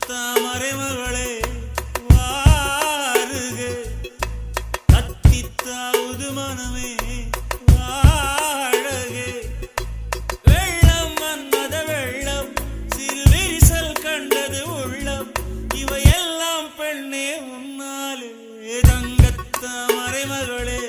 தங்கத்தாமரை மகளே வாருக கத்தித்தாவது மனமே வாழகே வெள்ளம் வந்தத வெள்ளம் சிறு விரிசல் கண்டது உள்ளம் இவையெல்லாம் பெண்ணே உன்னாலே தங்கத்தாமரை மகளே